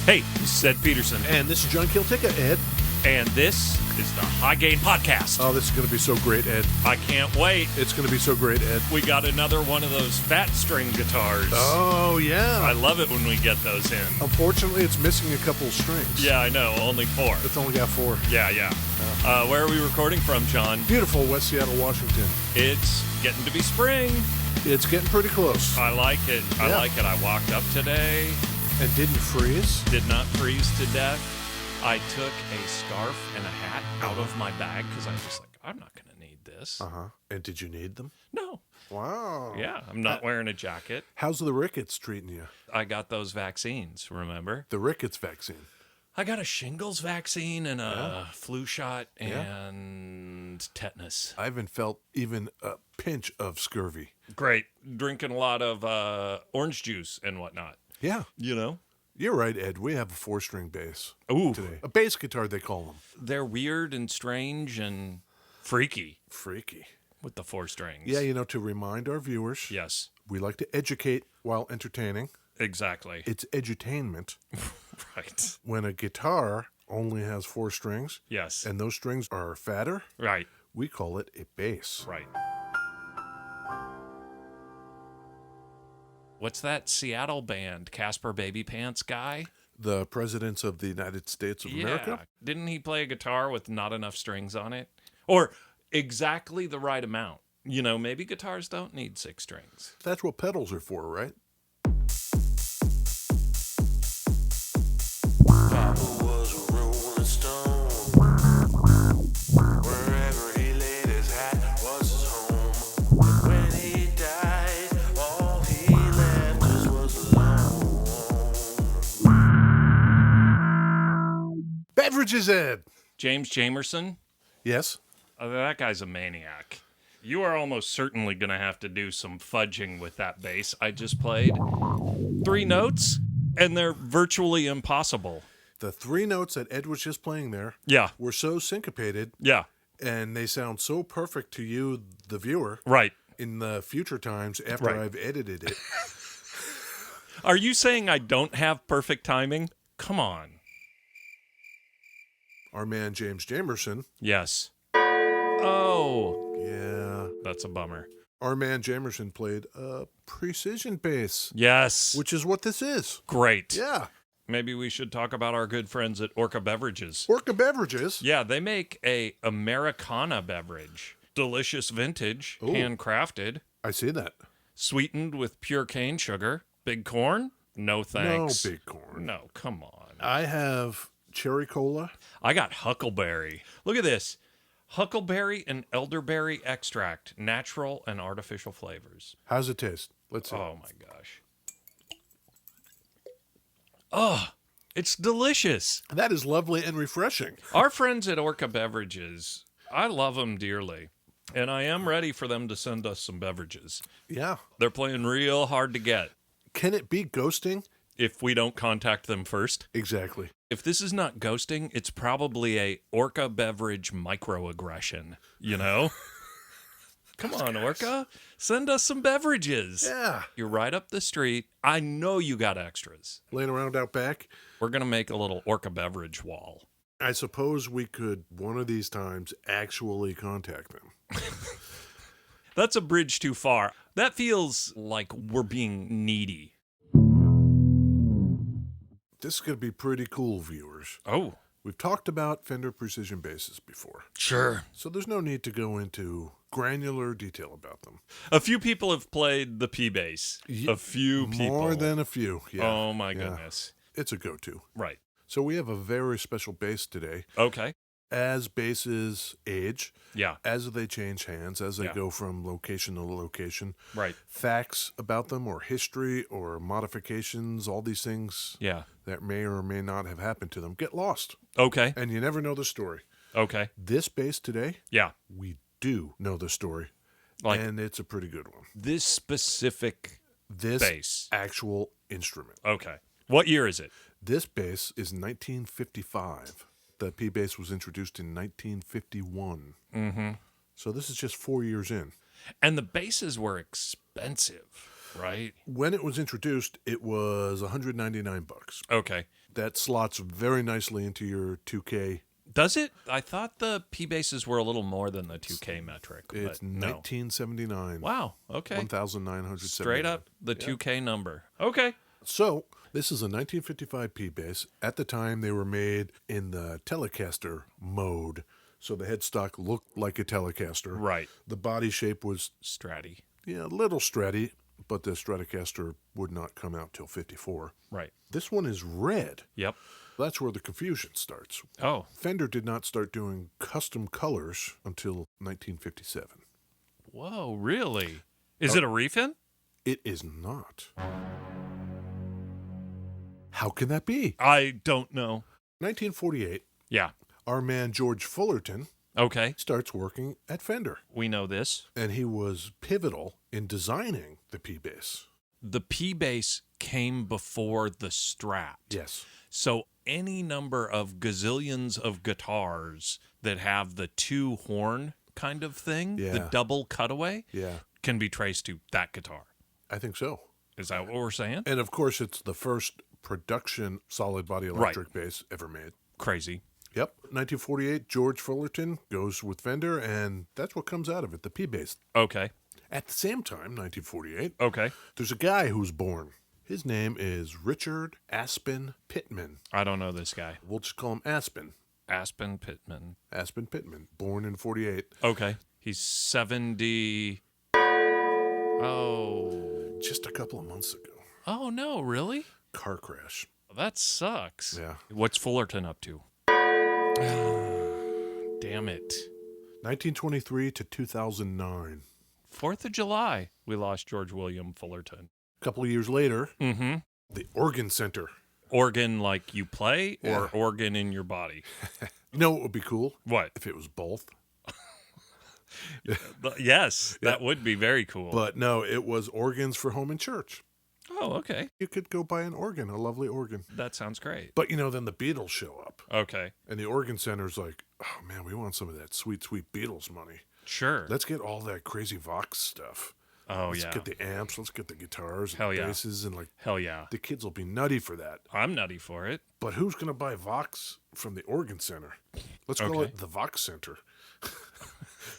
Hey, this is Ed Peterson. And this is John Kiltica, Ed. And this is the High Gain Podcast. Oh, this is going to be so great, Ed. I can't wait. It's going to be so great, Ed. We got another one of those fat string guitars. Oh, yeah. I love it when we get those in. Unfortunately, it's missing a couple strings. Yeah, I know. Only 4. It's only got 4. Yeah. Where are we recording from, John? Beautiful West Seattle, Washington. It's getting to be spring. It's getting pretty close. I like it. I Yeah. like it. I walked up today. And didn't freeze? Did not freeze to death. I took a scarf and a hat out of my bag because I was just like, I'm not going to need this. Uh-huh. And did you need them? No. Wow. Yeah, I'm not wearing a jacket. How's the rickets treating you? I got those vaccines, remember? The rickets vaccine. I got a shingles vaccine and a flu shot and tetanus. I haven't felt even a pinch of scurvy. Great. Drinking a lot of orange juice and whatnot. Yeah. You know? You're right, Ed. We have a 4-string bass Ooh. today. A bass guitar, they call them. They're weird and strange and freaky Freaky. with the 4 strings. Yeah, to remind our viewers, Yes, we like to educate while entertaining. exactly. It's edutainment. Right. When a guitar only has 4 strings, Yes. and those strings are fatter, Right. we call it a bass. Right. What's that Seattle band, Casper Baby Pants guy? The presidents of the United States of America? Didn't he play a guitar with not enough strings on it? Or exactly the right amount? Maybe guitars don't need 6 strings. That's what pedals are for, right? Papa was a rolling stone. Wherever he laid his hat was his home. When he died, all he left us was alone. Beverages, Ed! James Jamerson? Yes? That guy's a maniac. You are almost certainly going to have to do some fudging with that bass I just played. 3 notes, and they're virtually impossible. The 3 notes that Ed was just playing there Yeah, were so syncopated, yeah, and they sound so perfect to you, the viewer, right. in the future times after Right. I've edited it. Are you saying I don't have perfect timing? Come on. Our man James Jamerson, Yes. Oh, yeah, that's a bummer. our man Jamerson played a precision bass, Yes. which is what this is. Great. Yeah. Maybe we should talk about our good friends at Orca Beverages. Orca Beverages. Yeah, they make a Americana beverage. Delicious vintage, Ooh. handcrafted, I see that. sweetened with pure cane sugar. Big corn? No thanks. No big corn. No, come on. I have cherry cola. I got huckleberry. Look at this. Huckleberry and elderberry extract, natural and artificial flavors. How's it taste? Let's see. Oh my gosh. Oh, it's delicious. That is lovely and refreshing. Our friends at Orca Beverages, I love them dearly. And I am ready for them to send us some beverages. Yeah. They're playing real hard to get Can it be ghosting? if we don't contact them first. Exactly. If this is not ghosting, it's probably a Orca beverage microaggression, Come on, Orca. Send us some beverages. Yeah. You're right up the street. I know you got extras. Laying around out back. We're going to make a little Orca beverage wall. I suppose we could, one of these times, actually contact them. That's a bridge too far. That feels like we're being needy. This is going to be pretty cool, viewers. Oh, We've talked about Fender Precision Basses before, sure. so there's no need to go into granular detail about them. A few people have played the P-Bass. A few people. More than a few. Yeah. Oh, my Yeah. goodness. It's a go-to. Right. So we have a very special bass today. Okay. As basses age, Yeah. as they change hands, as they Yeah. go from location to location, Right. facts about them or history or modifications, all these things Yeah. that may or may not have happened to them get lost. Okay. And you never know the story. Okay. This bass today, Yeah. we do know the story. Like And it's a pretty good one. this specific This bass. actual instrument. Okay. What year is it? This bass is 1955. The P bass was introduced in 1951. Mm-hmm. So this is just 4 years in. And the basses were expensive. Right. When it was introduced, it was $199. Okay. That slots very nicely into your 2K. Does it? I thought the P bases were a little more than the 2K metric. It's but no. 1979. Wow. Okay. 1,979. Straight up the 2K number. Okay. So this is a 1955 P bass. At the time, they were made in the Telecaster mode. So the headstock looked like a Telecaster. Right. The body shape was, Stratty. a little Stratty, but the Stratocaster would not come out till 54. Right. This one is red. Yep. That's where the confusion starts. Oh. Fender did not start doing custom colors until 1957. Whoa, really? Is it a refin? It is not. How can that be? I don't know. 1948, Yeah. our man George Fullerton Okay. starts working at Fender, We know this. and he was pivotal in designing the P bass. The P bass came before the Strat. Yes. So any number of gazillions of guitars that have the two horn kind of thing, the Yeah. double cutaway, Yeah, can be traced to that guitar. I think so. Is that what we're saying? And of course, it's the first production solid body electric bass ever made. Crazy. Yep. 1948, George Fullerton goes with Fender, and that's what comes out of it, the P bass. Okay. At the same time, 1948, Okay. there's a guy who's born. His name is Richard Aspen Pittman. I don't know this guy. We'll just call him Aspen. Aspen Pittman. Aspen Pittman, born in 48. Okay. He's 70. Oh. Just a couple of months ago. Oh, no, really? Car crash. That sucks. Yeah. What's Fullerton up to? Damn it. 1923 to 2009. 4th of July, we lost George William Fullerton. A couple of years later, Mm-hmm. the Organ Center. Organ like you play or Yeah. organ in your body? You know what would be cool? What? If it was both. Yes, that would be very cool. But no, it was organs for home and church. Oh, okay. You could go buy an organ, a lovely organ. That sounds great. But, then the Beatles show up. Okay. And the Organ Center's like, oh, man, we want some of that sweet, sweet Beatles money. Sure. Let's get all that crazy Vox stuff. Oh, Let's yeah. get the amps. Let's get the guitars and Hell yeah. basses. And, Hell yeah. the kids will be nutty for that. I'm nutty for it. But who's going to buy Vox from the Organ Center? Let's call Okay. it the Vox Center.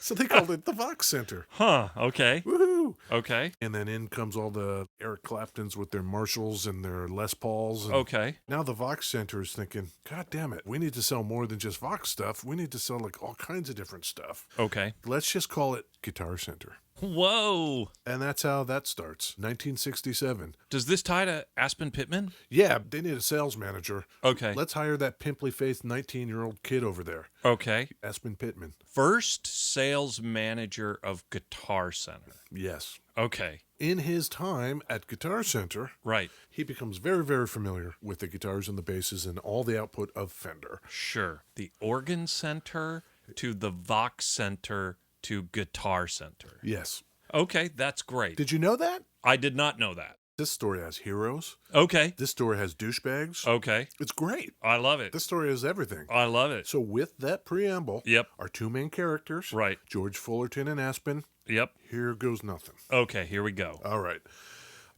So they called it the Vox Center. Huh. Okay. Woohoo! Okay. And then in comes all the Eric Claptons with their Marshalls and their Les Pauls. And Okay. now the Vox Center is thinking, God damn it, we need to sell more than just Vox stuff. We need to sell like all kinds of different stuff. Okay. Let's just call it Guitar Center. Whoa. And that's how that starts. 1967. Does this tie to Aspen Pittman? Yeah, they need a sales manager. Okay. Let's hire that pimply-faced 19-year-old kid over there, Okay. Aspen Pittman. First sales manager of Guitar Center. Yes. Okay. In his time at Guitar Center, Right. he becomes very, very familiar with the guitars and the basses and all the output of Fender. Sure. The Organ Center to the Vox Center to Guitar Center. Yes. Okay, that's great. Did you know that? I did not know that. This story has heroes. Okay. This story has douchebags. Okay. It's great. I love it. This story has everything. I love it. So with that preamble, Yep. our two main characters, Right. George Fullerton and Aspen, Yep. here goes nothing. Okay, here we go. All right.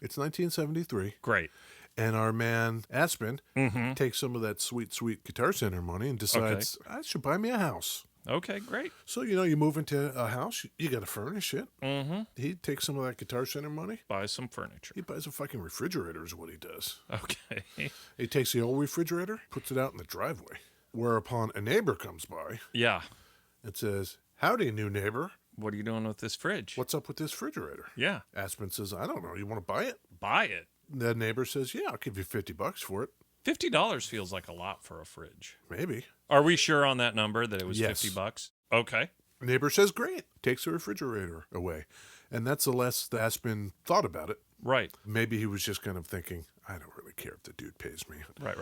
It's 1973, Great. and our man Aspen Mm-hmm. takes some of that sweet, sweet Guitar Center money and decides, I should buy me a house. Okay, great. So, you move into a house, you got to furnish it. Mm-hmm. He takes some of that Guitar Center money. Buy some furniture. He buys a fucking refrigerator is what he does. Okay. He takes the old refrigerator, puts it out in the driveway, whereupon a neighbor comes by Yeah. and says, howdy, new neighbor. What are you doing with this fridge? What's up with this refrigerator? Yeah. Aspen says, I don't know. You want to buy it? Buy it. The neighbor says, yeah, I'll give you $50 for it. $50 feels like a lot for a fridge. Maybe. Are we sure on that number that it was Yes. $50? Okay. Neighbor says, great. Takes the refrigerator away. And that's the less the Aspen thought about it. Right. Maybe he was just kind of thinking, I don't really care if the dude pays me. Right.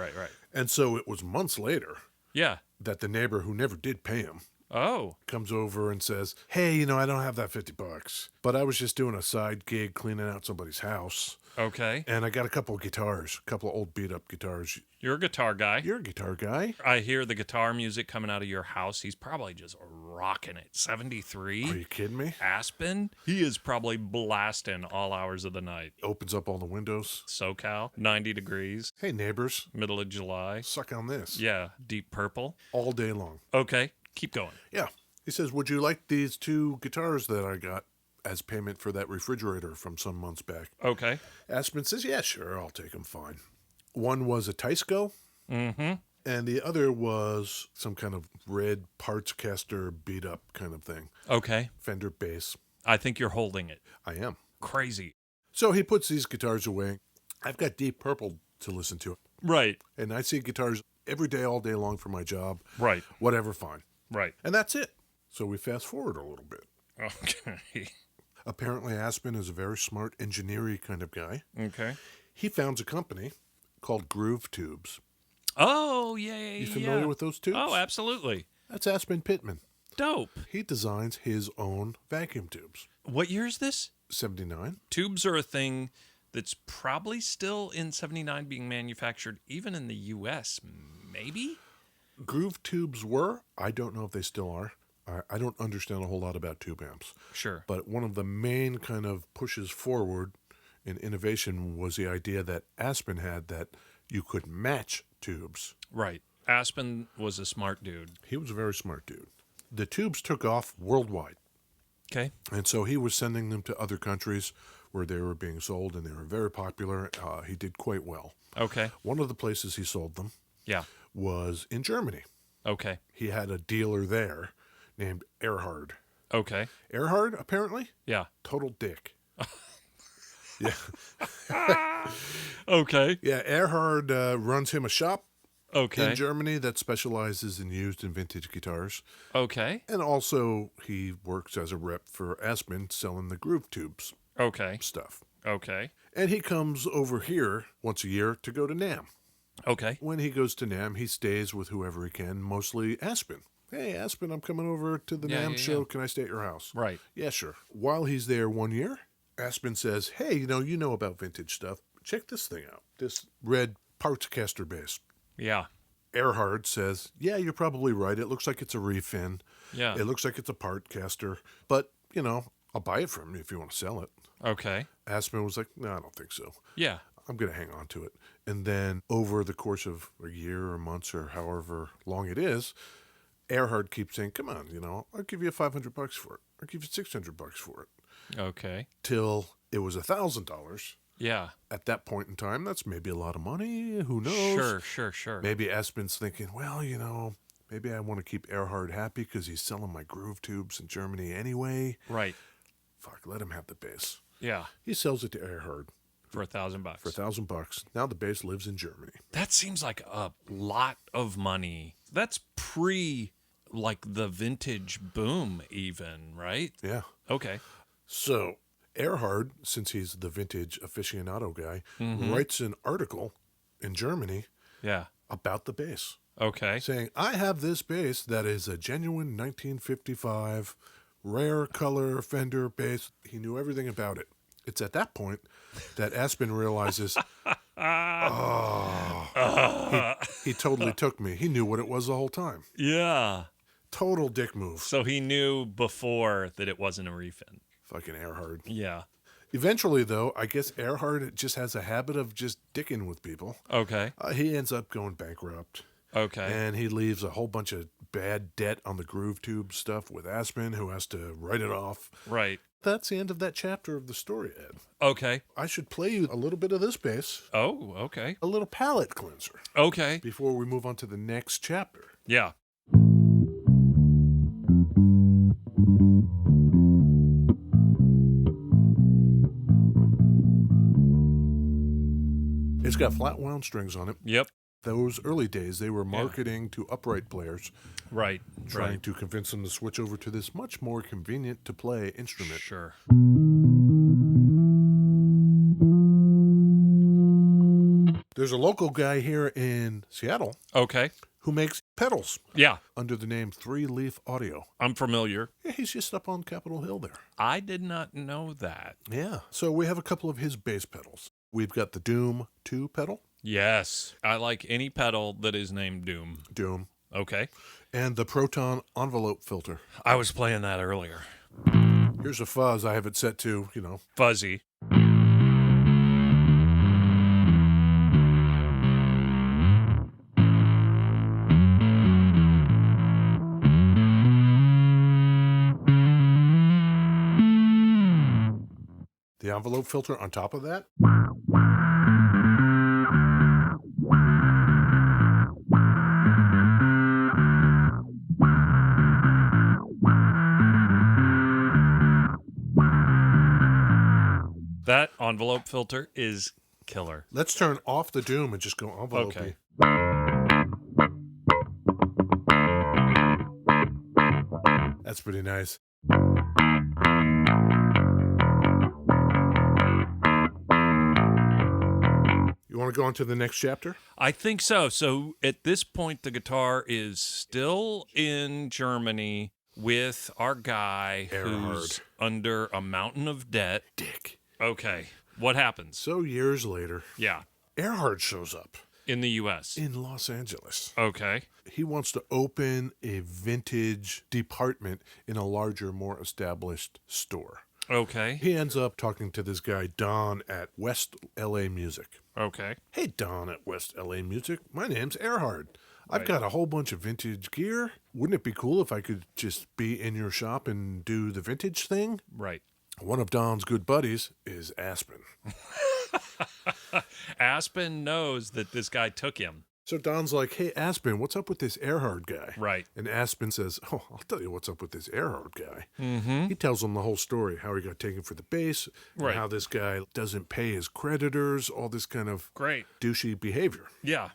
And so it was months later Yeah. that the neighbor who never did pay him Oh, comes over and says, hey, I don't have that $50, but I was just doing a side gig cleaning out somebody's house. okay. And I got a couple of guitars, a couple of old beat up guitars. You're a guitar guy. You're a guitar guy. I hear the guitar music coming out of your house. He's probably just rocking it. 73. Are you kidding me? Aspen. He is probably blasting all hours of the night. Opens up all the windows. SoCal, 90 degrees, Hey, neighbors, middle of July. suck on this. Yeah, deep purple. All day long. Okay, keep going. Yeah. He says, would you like these 2 guitars that I got as payment for that refrigerator from some months back? Okay. Aspen says, yeah, sure, I'll take them, fine. One was a Teisco, Mm-hmm. and the other was some kind of red parts caster beat up kind of thing. Okay. Fender Bass. I think you're holding it. I am. Crazy. So he puts these guitars away. I've got Deep Purple to listen to. Right. And I see guitars every day, all day long for my job. Right. Whatever, fine. Right. And that's it. So we fast forward a little bit. Okay. Apparently, Aspen is a very smart engineering kind of guy. Okay. He founds a company called Groove Tubes. Oh, yeah. You familiar with those tubes? Oh, absolutely. That's Aspen Pittman. Dope. He designs his own vacuum tubes. What year is this? 79. Tubes are a thing that's probably still in 79 being manufactured, even in the U.S., maybe? Groove Tubes were. I don't know if they still are. I don't understand a whole lot about tube amps. Sure. But one of the main kind of pushes forward in innovation was the idea that Aspen had that you could match tubes. Right. Aspen was a smart dude. He was a very smart dude. The tubes took off worldwide. Okay. And so he was sending them to other countries where they were being sold, and they were very popular. He did quite well. Okay. One of the places he sold them Yeah. was in Germany. Okay. He had a dealer there named Erhard. Okay. Erhard, apparently, Yeah. total dick. Yeah. Okay. Yeah, Erhard runs him a shop Okay. in Germany that specializes in used and vintage guitars. Okay. And also, he works as a rep for Aspen selling the Groove Tubes Okay. stuff. Okay. And he comes over here once a year to go to NAMM. Okay. When he goes to NAMM, he stays with whoever he can, mostly Aspen. Hey, Aspen, I'm coming over to the Yeah, NAMM yeah, show. yeah. Can I stay at your house? Right. Yeah, sure. While he's there one year, Aspen says, hey, you know about vintage stuff. Check this thing out. This red parts caster bass. Yeah. Erhard says, yeah, you're probably right. It looks like it's a refin. Yeah. It looks like it's a part caster. But, I'll buy it from you if you want to sell it. Okay. Aspen was like, no, I don't think so. Yeah. I'm going to hang on to it. And then over the course of a year or months or however long it is, Erhard keeps saying, come on, I'll give you $500 for it. I'll give you $600 for it. Okay. Till it was $1,000. Yeah. At that point in time, that's maybe a lot of money. Who knows? Sure. Maybe Aspen's thinking, well, maybe I want to keep Erhard happy because he's selling my Groove Tubes in Germany anyway. Right. Fuck, let him have the bass. Yeah. He sells it to Erhard For $1,000. for $1,000. Now the bass lives in Germany. That seems like a lot of money. That's the vintage boom even, right? Yeah. Okay. So Erhard, since he's the vintage aficionado guy, Mm-hmm. writes an article in Germany Yeah. about the bass, Okay. saying, I have this bass that is a genuine 1955 rare color Fender bass. He knew everything about it. It's at that point that Aspen realizes, he totally took me. He knew what it was the whole time. Yeah. Total dick move. So he knew before that it wasn't a refin. Fucking Erhard. Yeah. Eventually, though, I guess Erhard just has a habit of just dicking with people. Okay. He ends up going bankrupt. Okay. And he leaves a whole bunch of bad debt on the Groove Tube stuff with Aspen, who has to write it off. Right. That's the end of that chapter of the story, Ed. Okay. I should play you a little bit of this bass, Oh, okay. a little palate cleanser, Okay. before we move on to the next chapter. Yeah. It's got flat wound strings on it. Yep. Those early days, they were marketing to upright players, Right. trying Right. to convince them to switch over to this much more convenient to play instrument. Sure. There's a local guy here in Seattle Okay. who makes pedals Yeah, under the name 3 Leaf Audio. I'm familiar. Yeah, he's just up on Capitol Hill there. I did not know that. Yeah. So we have a couple of his bass pedals. We've got the Doom 2 pedal. Yes. I like any pedal that is named Doom. Doom. Okay. And the Proton envelope filter. I was playing that earlier. Here's a fuzz. I have it set to, Fuzzy. the envelope filter on top of that. That envelope filter is killer. Let's turn off the Doom and just go envelope. Okay. That's pretty nice. You want to go on to the next chapter? I think so. So at this point, the guitar is still in Germany with our guy who's under a mountain of debt. Dick. Okay. What happens? So years later, Yeah. Earhart shows up In the U.S. in Los Angeles. Okay. He wants to open a vintage department in a larger, more established store. Okay. He ends up talking to this guy, Don, at West LA Music. Okay. Hey, Don at West LA Music. My name's Earhart. I've Right. got a whole bunch of vintage gear. Wouldn't it be cool if I could just be in your shop and do the vintage thing? Right. One of Don's good buddies is Aspen. Aspen knows that this guy took him. So Don's like, hey, Aspen, what's up with this Earhart guy? Right. And Aspen says, oh, I'll tell you what's up with this Earhart guy. Mm-hmm. He tells him the whole story, how he got taken for the bass, and Right. how this guy doesn't pay his creditors, all this kind of Great. douchey behavior. Yeah.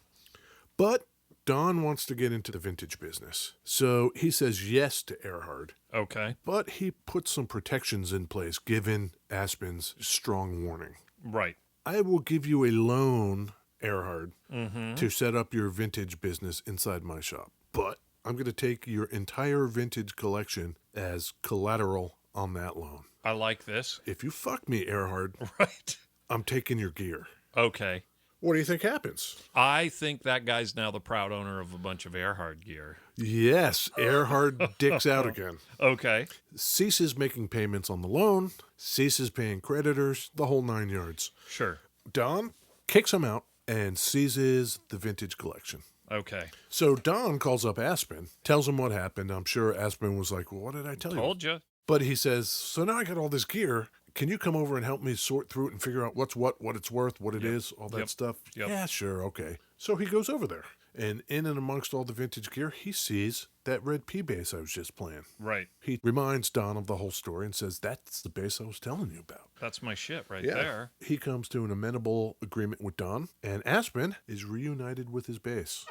But Don wants to get into the vintage business. So he says yes to Earhart, Okay. but he puts some protections in place given Aspen's strong warning. Right. I will give you a loan, Earhart, to set up your vintage business inside my shop. But I'm going to take your entire vintage collection as collateral on that loan. I like this. If you fuck me, Earhart, Right. I'm taking your gear. Okay. What do you think happens? I think that guy's now the proud owner of a bunch of Earhart gear. Yes, Earhart dicks out again. Okay. Ceases making payments on the loan, ceases paying creditors, the whole 9 yards. Sure. Don kicks him out and seizes the vintage collection. Okay. So Don calls up Aspen, tells him what happened. I'm sure Aspen was like, well, what did I tell you? Told you. But he says, so now I got all this gear. Can you come over and help me sort through it and figure out what's what it's worth, what it is, all that Yep. stuff? Yep. Yeah, sure, okay. So he goes over there. And in and amongst all the vintage gear, he sees that red P bass I was just playing. Right. He reminds Don of the whole story and says, that's the bass I was telling you about. That's my shit right there. He comes to an amenable agreement with Don, and Aspen is reunited with his bass.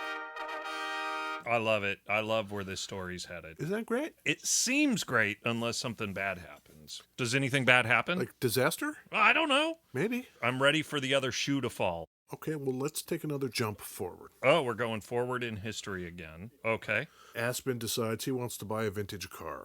I love it. I love where this story's headed. Isn't that great? It seems great unless something bad happens. Does anything bad happen? Like disaster? I don't know. Maybe. I'm ready for the other shoe to fall. Okay, well, let's take another jump forward. Oh, we're going forward in history again. Okay. Aspen decides he wants to buy a vintage car.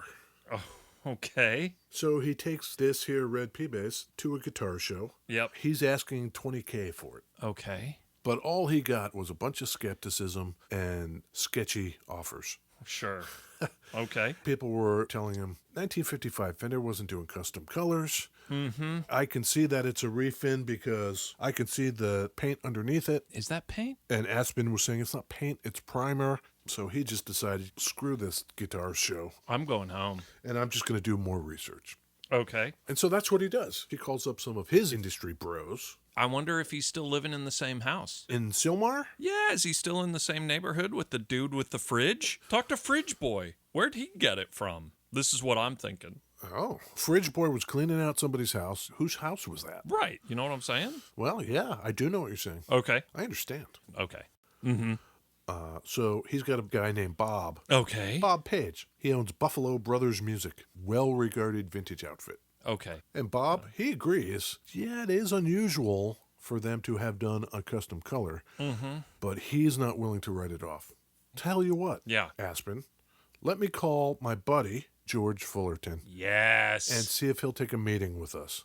Oh, okay. So he takes this here red P bass to a guitar show. Yep. He's asking $20K for it. Okay. But all he got was a bunch of skepticism and sketchy offers. Sure. Okay. People were telling him 1955 Fender wasn't doing custom colors. Mm-hmm. I can see that it's a refin because I can see the paint underneath it. Is that paint? And Aspen was saying it's not paint, it's primer. So he just decided, screw this guitar show, I'm going home. and I'm just going to do more research. Okay. And so that's what he does. He calls up some of his industry bros. I wonder if he's still living in the same house. In Silmar? Yeah, is he still in the same neighborhood with the dude with the fridge? Talk to Fridge Boy. Where'd he get it from? This is what I'm thinking. Oh, Fridge Boy was cleaning out somebody's house. Whose house was that? Right. You know what I'm saying? Well, yeah, I do know what you're saying. Okay. I understand. Okay. Mm-hmm. So he's got a guy named Bob. Okay. Bob Page. He owns Buffalo Brothers Music, well-regarded vintage outfit. Okay. And Bob, he agrees, yeah, it is unusual for them to have done a custom color, but he's not willing to write it off. Tell you what, Yeah. Aspen, let me call my buddy, George Fullerton, Yes. and see if he'll take a meeting with us.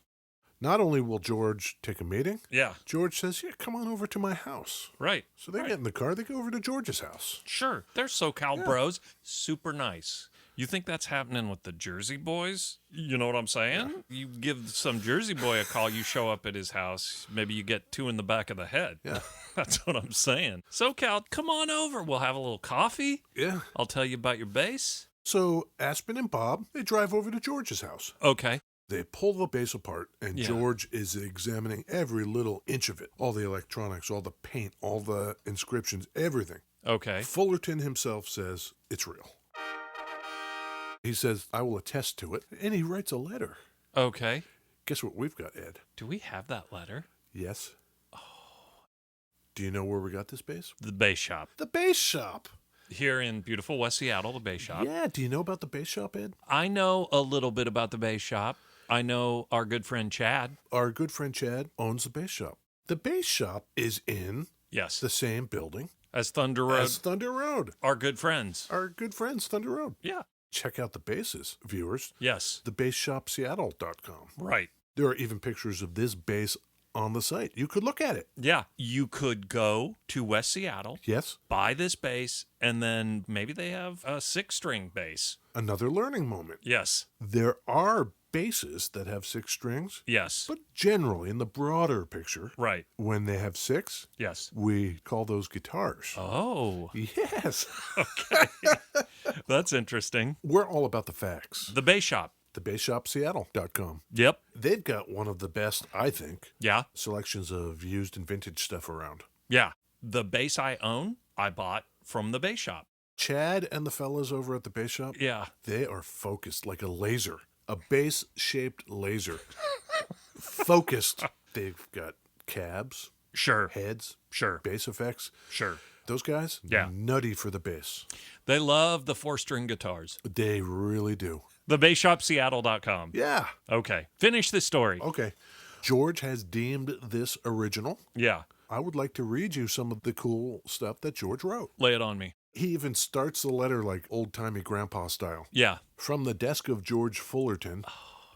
Not only will George take a meeting, Yeah. George says, yeah, come on over to my house. Right. So they get in the car, they go over to George's house. Sure. They're SoCal bros. Super nice. You think that's happening with the Jersey boys? You know what I'm saying? You give some Jersey boy a call, you show up at his house, maybe you get 2 in the back of the head. Yeah. That's what I'm saying. SoCal, come on over. We'll have a little coffee. Yeah. I'll tell you about your bass. So Aspen and Bob, they drive over to George's house. Okay. They pull the bass apart, and Yeah. George is examining every little inch of it. All the electronics, all the paint, all the inscriptions, everything. Okay. Fullerton himself says it's real. He says, I will attest to it. And he writes a letter. Okay. Guess what we've got, Ed? Do we have that letter? Yes. Oh. Do you know where we got this bass? The bass shop. The bass shop. Here in beautiful West Seattle, the bass shop. Yeah. Do you know about the bass shop, Ed? I know a little bit about the bass shop. I know our good friend Chad. Our good friend Chad owns the bass shop. The bass shop is in Yes. the same building As Thunder Road. as Thunder Road. Our good friends. Our good friends, Thunder Road. Yeah. Check out the basses, viewers. Yes. TheBassShopSeattle.com. Right. There are even pictures of this bass on the site. You could look at it. Yeah. You could go to West Seattle, Yes. buy this bass, and then maybe they have a 6-string bass. Another learning moment. Yes. There are basses that have 6 strings, Yes. but generally, in the broader picture, Right. when they have 6, Yes. we call those guitars. Oh, Yes. that's interesting. We're all about the facts. The bass shop. TheBassShopSeattle.com. Yep. They've got one of the best, I think, Yeah. selections of used and vintage stuff around. Yeah. The bass I own, I bought from the bass shop. Chad and the fellas over at the bass shop, Yeah. they are focused like a laser, a bass-shaped laser. Focused. They've got cabs, Sure. heads, Sure. bass effects. Sure. Those guys, Yeah. nutty for the bass. They love the 4-string guitars. They really do. TheBassShopSeattle.com. Yeah. Okay. Finish this story. Okay. George has deemed this original. Yeah. I would like to read you some of the cool stuff that George wrote. Lay it on me. He even starts the letter like old-timey grandpa style. Yeah. From the desk of George Fullerton,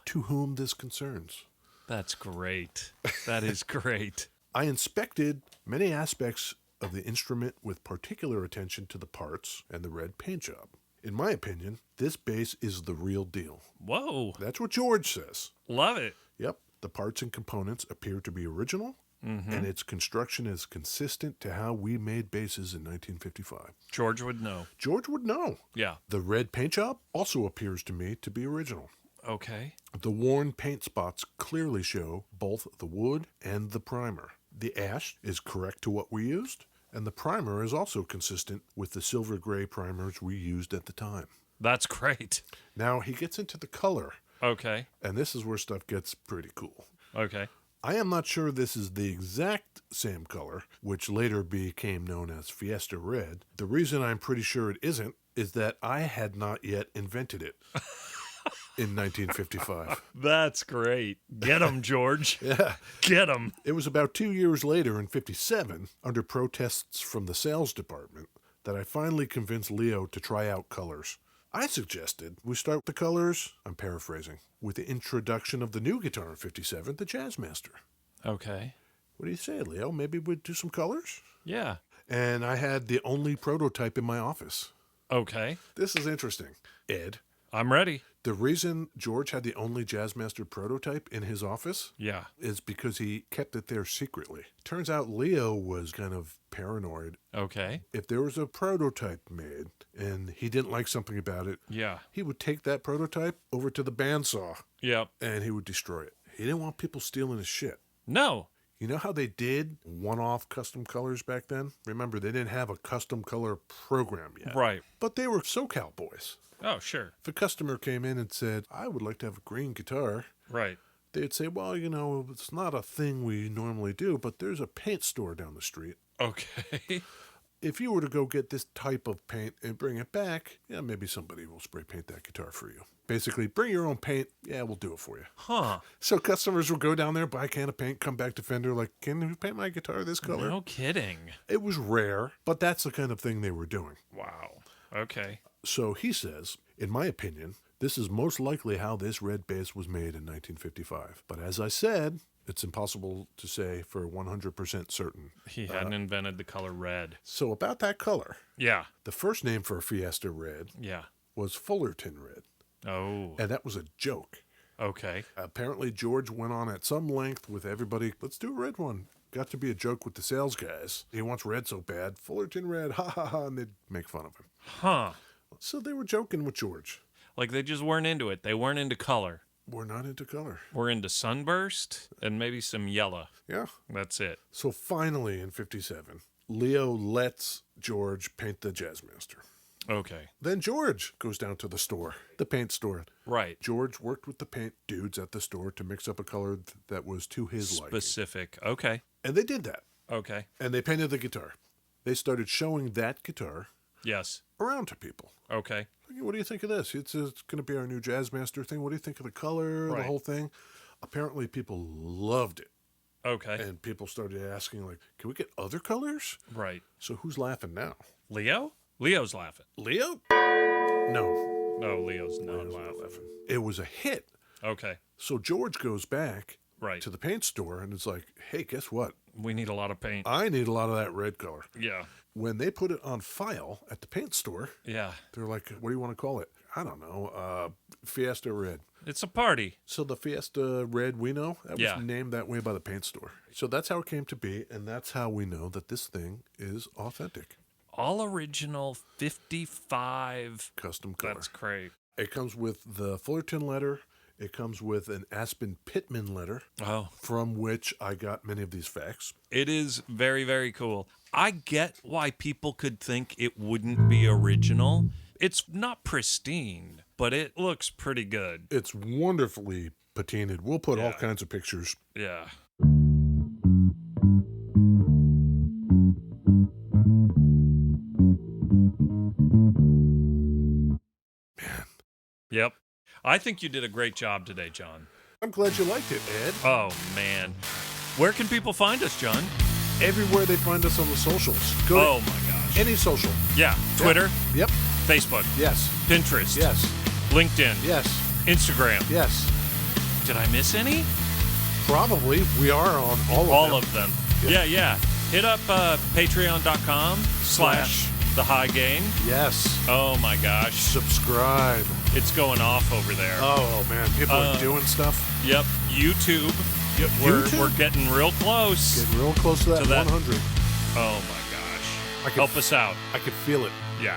to whom this concerns. That's great. That is great. I inspected many aspects of the instrument with particular attention to the parts and the red paint job. In my opinion, this bass is the real deal. Whoa. That's what George says. Love it. Yep, the parts and components appear to be original, and its construction is consistent to how we made basses in 1955. George would know. George would know. Yeah. The red paint job also appears to me to be original. Okay. The worn paint spots clearly show both the wood and the primer. The ash is correct to what we used, and the primer is also consistent with the silver gray primers we used at the time. That's great. Now he gets into the color, Okay. and this is where stuff gets pretty cool. Okay. I am not sure this is the exact same color, which later became known as Fiesta Red. The reason I'm pretty sure it isn't is that I had not yet invented it in 1955. That's great. Get him, George. Yeah. Get him. It was about 2 years later in 57, under protests from the sales department, that I finally convinced Leo to try out colors. I suggested we start with the colors, I'm paraphrasing, with the introduction of the new guitar in 57, the Jazzmaster. Okay. What do you say, Leo? Maybe we'd do some colors? Yeah. And I had the only prototype in my office. Okay. This is interesting. Ed, I'm ready. the reason George had the only Jazzmaster prototype in his office Yeah. is because he kept it there secretly. Turns out Leo was kind of paranoid. Okay. If there was a prototype made and he didn't like something about it, Yeah. he would take that prototype over to the bandsaw Yep. and he would destroy it. He didn't want people stealing his shit. No. You know how they did one-off custom colors back then? Remember, they didn't have a custom color program yet. Right. But they were SoCal boys. Oh, sure. If a customer came in and said, I would like to have a green guitar, Right. they'd say, well, you know, it's not a thing we normally do, but there's a paint store down the street. Okay. if you were to go get this type of paint and bring it back, yeah, maybe somebody will spray paint that guitar for you. Basically, bring your own paint. Yeah, we'll do it for you. Huh. So customers will go down there, buy a can of paint, come back to Fender like, can you paint my guitar this color? No kidding. It was rare, but that's the kind of thing they were doing. Wow. Okay. So he says, in my opinion, this is most likely how this red bass was made in 1955. But as I said, it's impossible to say for 100% certain. He hadn't invented the color red. So about that color, Yeah. the first name for a Fiesta red Yeah. was Fullerton red. Oh. And that was a joke. Okay. Apparently, George went on at some length with everybody. Let's do a red one. Got to be a joke with the sales guys. He wants red so bad. Fullerton red, ha ha ha, and they'd make fun of him. Huh. So they were joking with George. Like they just weren't into it. They weren't into color. We're not into color. We're into sunburst and maybe some yellow. Yeah. That's it. So finally, in 57, Leo lets George paint the Jazzmaster. Okay. Then George goes down to the store, the paint store. Right. George worked with the paint dudes at the store to mix up a color that was to his liking. Specific. Okay. And they did that. Okay. And they painted the guitar. They started showing that guitar Yes. around to people. Okay. What do you think of this? It's going to be our new Jazzmaster thing. What do you think of the color, the Right. whole thing? Apparently, people loved it. Okay. And people started asking, like, can we get other colors? Right. So who's laughing now? Leo? Leo's laughing. Leo? No. No, Leo's not Leo's not laughing. It was a hit. Okay. So George goes back Right. to the paint store and it's like, hey, guess what? We need a lot of paint. I need a lot of that red color. Yeah. When they put it on file at the paint store, Yeah. they're like, what do you want to call it? I don't know. Fiesta Red. It's a party. So the Fiesta Red we know, that Yeah. was named that way by the paint store. So that's how it came to be, and that's how we know that this thing is authentic. All original 55. Custom color. That's great. It comes with the Fullerton letter. It comes with an Aspen Pittman letter, Oh, from which I got many of these facts. it is very, very cool. I get why people could think it wouldn't be original. It's not pristine, but it looks pretty good. It's wonderfully patinaed. We'll put all Yeah. kinds of pictures. Yeah. Yep. I think you did a great job today, John. I'm glad you liked it, Ed. Oh, man. Where can people find us, John? Everywhere they find us on the socials. Go Oh, to my gosh. any social. Yeah. Twitter, Yep. Facebook, Yes. Pinterest, Yes. LinkedIn, Yes. Instagram. Yes. Did I miss any? Probably. We are on all of them. Yeah. Hit up patreon.com/thehighgain. Yes. Oh, my gosh. Subscribe. It's going off over there. Oh, man. People are doing stuff. Yep. YouTube. Yep. We're YouTube? getting real close. Getting real close to that, To that- 100. Oh, my gosh. I can- Help us out. I could feel it. Yeah.